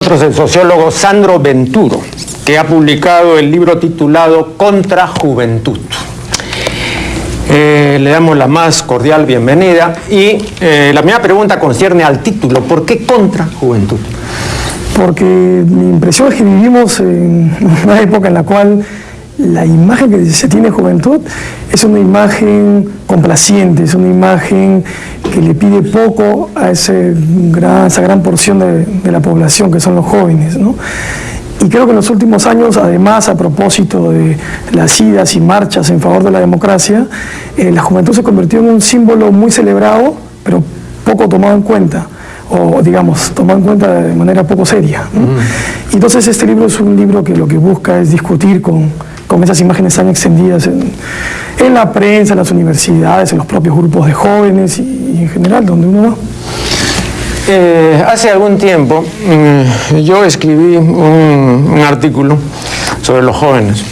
Nosotros el sociólogo Sandro Venturo, que ha publicado el libro titulado Contra Juventud. Le damos la más cordial bienvenida y la primera pregunta concierne al título. ¿Por qué Contra Juventud? Porque mi impresión es que vivimos en una época en la cual la imagen que se tiene de juventud es una imagen complaciente, es una imagen que le pide poco a esa gran porción de la población que son los jóvenes, ¿no? Y creo que en los últimos años, además, a propósito de las idas y marchas en favor de la democracia, la juventud se convirtió en un símbolo muy celebrado, pero poco tomado en cuenta, o digamos, tomado en cuenta de manera poco seria, ¿no? Y entonces este libro es un libro que lo que busca es discutir con esas imágenes tan extendidas en la prensa, en las universidades, en los propios grupos de jóvenes y en general, donde uno va. Hace algún tiempo yo escribí un artículo sobre los jóvenes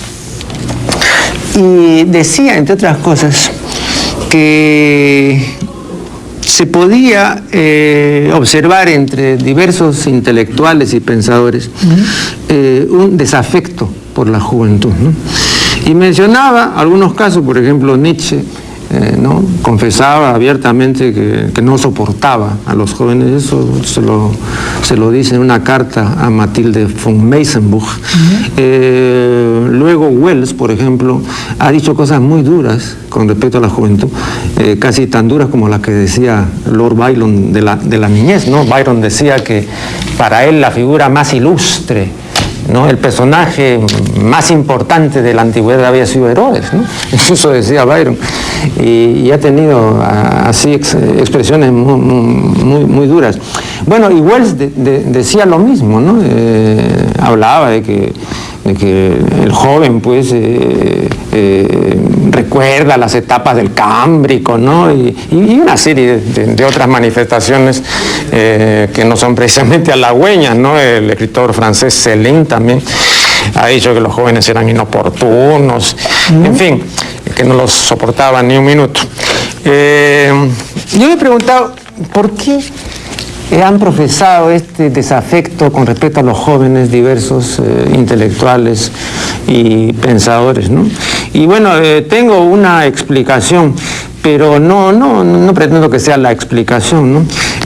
y decía, entre otras cosas, que se podía observar entre diversos intelectuales y pensadores un desafecto por la juventud, ¿no? Y mencionaba algunos casos, por ejemplo, Nietzsche, ¿no? Confesaba abiertamente que no soportaba a los jóvenes. Eso se lo dice en una carta a Mathilde von Meysenbuch. Luego Wells, por ejemplo, ha dicho cosas muy duras con respecto a la juventud, casi tan duras como las que decía Lord Byron de la niñez, ¿no? Byron decía que para él la figura más ilustre, ¿no? El personaje más importante de la antigüedad había sido Herodes, ¿no? Eso decía Byron, y ha tenido así expresiones muy duras. Bueno, y Wells decía lo mismo, ¿no? Hablaba de que el joven pues recuerda las etapas del Cámbrico, ¿no? y una serie de otras manifestaciones que no son precisamente halagüeñas, ¿no? El escritor francés Céline también ha dicho que los jóvenes eran inoportunos, en fin, que no los soportaban ni un minuto. Yo me he preguntado, ¿por qué han profesado este desafecto con respecto a los jóvenes diversos intelectuales y pensadores, ¿no? Y bueno, tengo una explicación, pero no pretendo que sea la explicación, ¿no?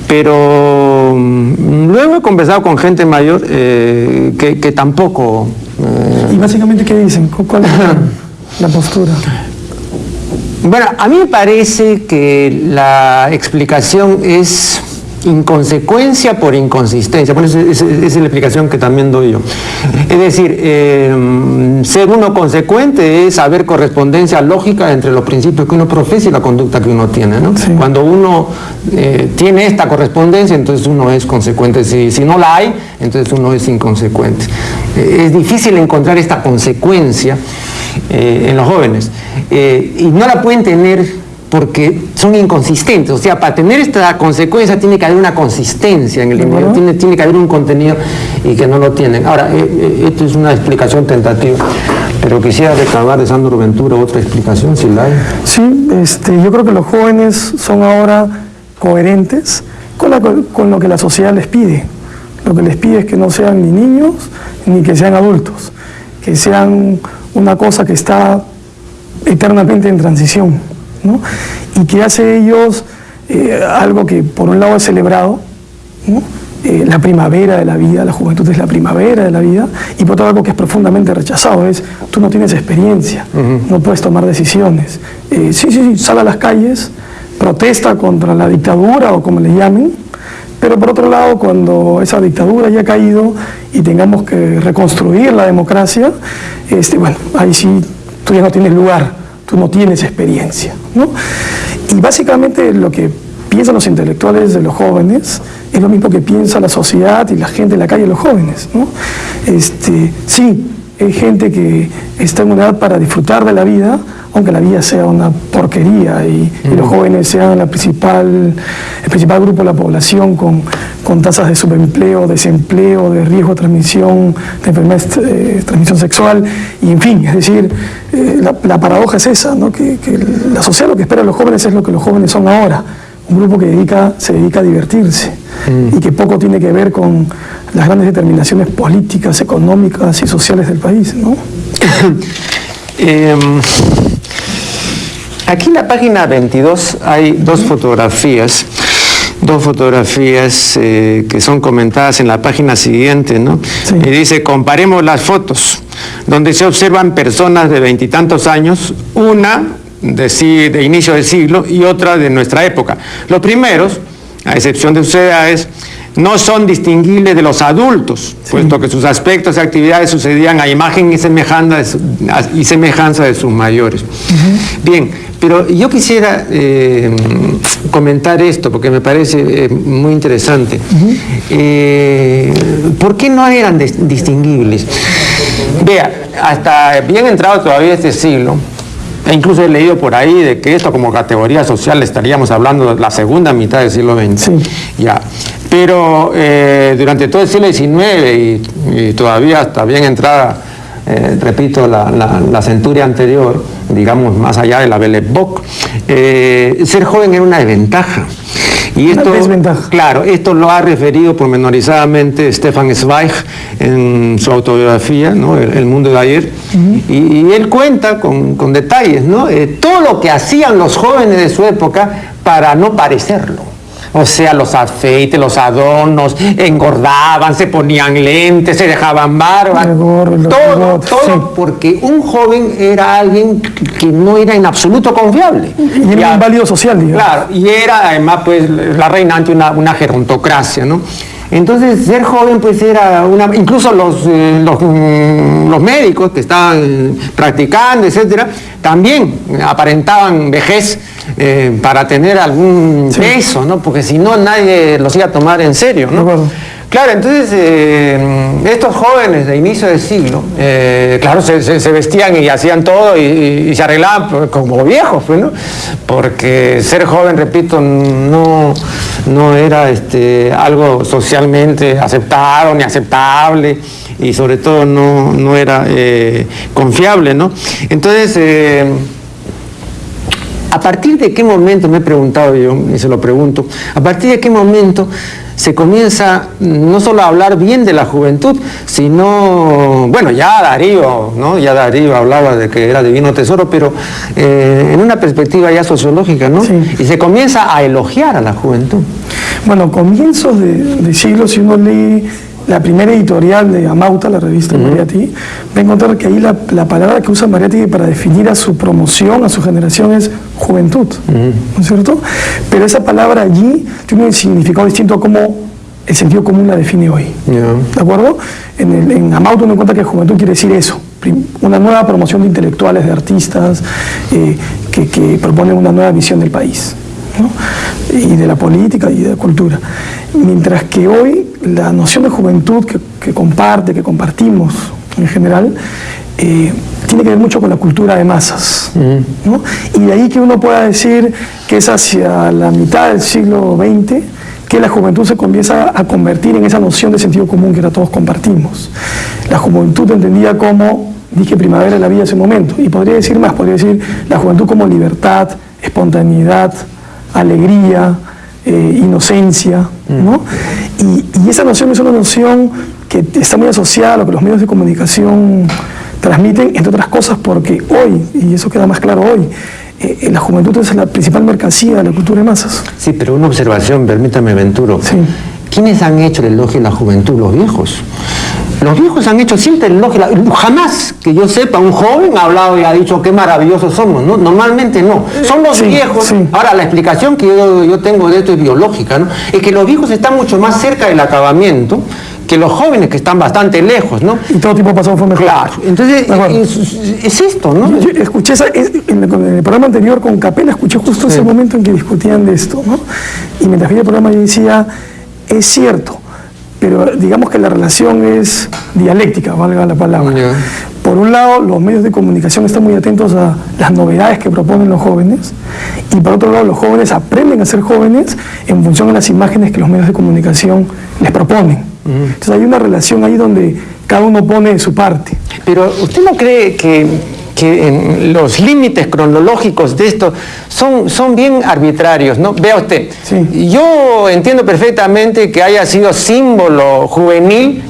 Pero luego he conversado con gente mayor que tampoco... ¿Y básicamente qué dicen? ¿Cuál es la postura? Bueno, a mí me parece que la explicación es inconsecuencia por inconsistencia. Bueno, esa es la explicación que también doy yo. Es decir, ser uno consecuente es saber correspondencia lógica entre los principios que uno profesa y la conducta que uno tiene, ¿no? Sí. Cuando uno tiene esta correspondencia, entonces uno es consecuente. Si no la hay, entonces uno es inconsecuente. Es difícil encontrar esta consecuencia en los jóvenes, y no la pueden tener porque son inconsistentes. O sea, para tener esta consecuencia tiene que haber una consistencia en el individuo, tiene que haber un contenido y que no lo tienen. Ahora, esto es una explicación tentativa, pero quisiera recabar de Sandro Venturo otra explicación, si la hay. Sí, yo creo que los jóvenes son ahora coherentes con lo que la sociedad les pide. Lo que les pide es que no sean ni niños ni que sean adultos, que sean una cosa que está eternamente en transición, ¿no? Y que hace de ellos algo que por un lado es celebrado, ¿no? La primavera de la vida, la juventud es la primavera de la vida, y por otro lado algo que es profundamente rechazado, es tú no tienes experiencia, no puedes tomar decisiones. Sí, sal a las calles, protesta contra la dictadura o como le llamen, pero por otro lado, cuando esa dictadura ya ha caído y tengamos que reconstruir la democracia, bueno, ahí sí tú ya no tienes lugar, tú no tienes experiencia, ¿no? Y básicamente lo que piensan los intelectuales de los jóvenes es lo mismo que piensa la sociedad y la gente en la calle de los jóvenes, ¿no? Sí, hay gente que está en una edad para disfrutar de la vida, aunque la vida sea una porquería y los jóvenes sean el principal grupo de la población con tasas de subempleo, desempleo, de riesgo de transmisión, de enfermedades de transmisión sexual, y en fin, es decir, la paradoja es esa, ¿no? Que la sociedad lo que espera de los jóvenes es lo que los jóvenes son ahora, un grupo que se dedica a divertirse y que poco tiene que ver con las grandes determinaciones políticas, económicas y sociales del país, ¿no? Aquí en la página 22 hay dos fotografías que son comentadas en la página siguiente, ¿no? Sí. Y dice, comparemos las fotos, donde se observan personas de 20 y tantos años, una de inicio del siglo y otra de nuestra época. Los primeros, a excepción de sus edades, no son distinguibles de los adultos, sí, puesto que sus aspectos y actividades sucedían a imagen y semejanza de sus mayores. Bien, pero yo quisiera comentar esto, porque me parece muy interesante. ¿Por qué no eran distinguibles? Vea, hasta bien entrado todavía este siglo, e incluso he leído por ahí de que esto como categoría social estaríamos hablando de la segunda mitad del siglo XX. Sí. Ya. Pero durante todo el siglo XIX y todavía hasta bien entrada, repito, la centuria anterior, digamos más allá de la Belle Époque, ser joven era una desventaja. Y esto, una desventaja. Claro, esto lo ha referido pormenorizadamente Stefan Zweig en su autobiografía, ¿no? El mundo de ayer, y él cuenta con detalles, ¿no? Todo lo que hacían los jóvenes de su época para no parecerlo. O sea, los afeites, los adornos, engordaban, se ponían lentes, se dejaban barba, todo, sí, porque un joven era alguien que no era en absoluto confiable. Y era un inválido social, digamos. Claro, y era además pues la reinante una gerontocracia, ¿no? Entonces ser joven pues era incluso los médicos que estaban practicando, etcétera, también aparentaban vejez para tener algún peso, ¿no? Porque si no nadie los iba a tomar en serio, ¿no? Claro, entonces estos jóvenes de inicio del siglo, claro, se vestían y hacían todo y se arreglaban como viejos, pues, ¿no? Porque ser joven, repito, no era algo socialmente aceptado ni aceptable, y sobre todo no era confiable, ¿no? Entonces, ¿a partir de qué momento, me he preguntado yo, y se lo pregunto, a partir de qué momento se comienza no solo a hablar bien de la juventud, sino, bueno, ya Darío, ¿no? Ya Darío hablaba de que era divino tesoro, pero en una perspectiva ya sociológica, ¿no? Sí. Y se comienza a elogiar a la juventud. Bueno, comienzos de siglo, si uno lee la primera editorial de Amauta, la revista Mariátegui, va a encontrar que ahí la palabra que usa Mariátegui para definir a su promoción, a su generación, es juventud, ¿no es cierto? Pero esa palabra allí tiene un significado distinto a cómo el sentido común la define hoy, ¿de acuerdo? En Amauta uno encuentra que juventud quiere decir eso, una nueva promoción de intelectuales, de artistas, que proponen una nueva visión del país, ¿no? Y de la política y de la cultura. Mientras que hoy la noción de juventud que compartimos en general, tiene que ver mucho con la cultura de masas, ¿no? Y de ahí que uno pueda decir que es hacia la mitad del siglo XX que la juventud se comienza a convertir en esa noción de sentido común que ahora todos compartimos. La juventud entendida como, dije, primavera de la vida en ese momento, y podría decir más, podría decir la juventud como libertad, espontaneidad, alegría, inocencia, ¿no? Y esa noción es una noción que está muy asociada a lo que los medios de comunicación transmiten, entre otras cosas porque hoy, y eso queda más claro hoy, la juventud es la principal mercancía de la cultura de masas. Sí, pero una observación, permítame, Venturo. Sí. ¿Quiénes han hecho el elogio de la juventud? Los viejos. Los viejos han hecho siempre el elogio. Jamás, que yo sepa, un joven ha hablado y ha dicho qué maravillosos somos, ¿no? Normalmente no. Son los viejos. Sí. Ahora, la explicación que yo tengo de esto es biológica, ¿no? Es que los viejos están mucho más cerca del acabamiento que los jóvenes, que están bastante lejos, ¿no? Y todo tipo de pasado fue mejor. Claro. Entonces, es esto, ¿no? Yo escuché en el programa anterior con Capella, escuché justo ese momento en que discutían de esto, ¿no? Y mientras veía el programa yo decía, es cierto, pero digamos que la relación es dialéctica, valga la palabra. Por un lado, los medios de comunicación están muy atentos a las novedades que proponen los jóvenes, y por otro lado, los jóvenes aprenden a ser jóvenes en función de las imágenes que los medios de comunicación les proponen. Entonces hay una relación ahí donde cada uno pone su parte. Pero ¿usted no cree que que los límites cronológicos de esto son bien arbitrarios, ¿no? Vea usted, Sí. yo entiendo perfectamente que haya sido símbolo juvenil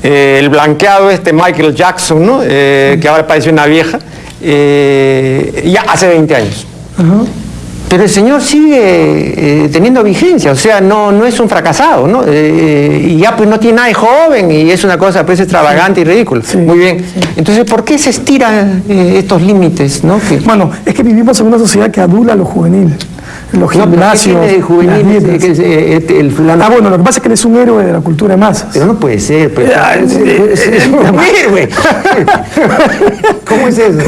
el blanqueado Michael Jackson, ¿no? Que ahora parece una vieja, ya hace 20 años. Ajá. Pero el señor sigue teniendo vigencia, o sea, no es un fracasado, ¿no? Y ya pues no tiene nada de joven y es una cosa pues extravagante y ridícula. Sí, Muy bien. sí. Entonces, ¿por qué se estiran estos límites, no? Bueno, es que vivimos en una sociedad que adula lo juvenil. Los No, pero ¿qué gimnasios, tiene de juvenil las dietas. el fulano? Ah, bueno, lo que pasa es que él es un héroe de la cultura de masas. Pero no puede ser, pues. Es un héroe. ¿Cómo es eso?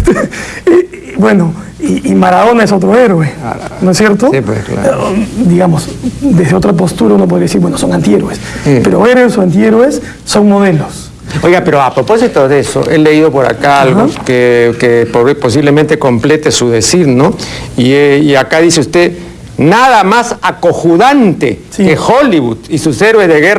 Bueno, y Maradona es otro héroe, ¿no es cierto? Sí, pues, claro. Digamos, desde otra postura uno podría decir, bueno, son antihéroes. Sí. Pero héroes o antihéroes son modelos. Oiga, pero a propósito de eso, he leído por acá algo que posiblemente complete su decir, ¿no? Y acá dice usted, nada más acojudante Sí. que Hollywood y sus héroes de guerra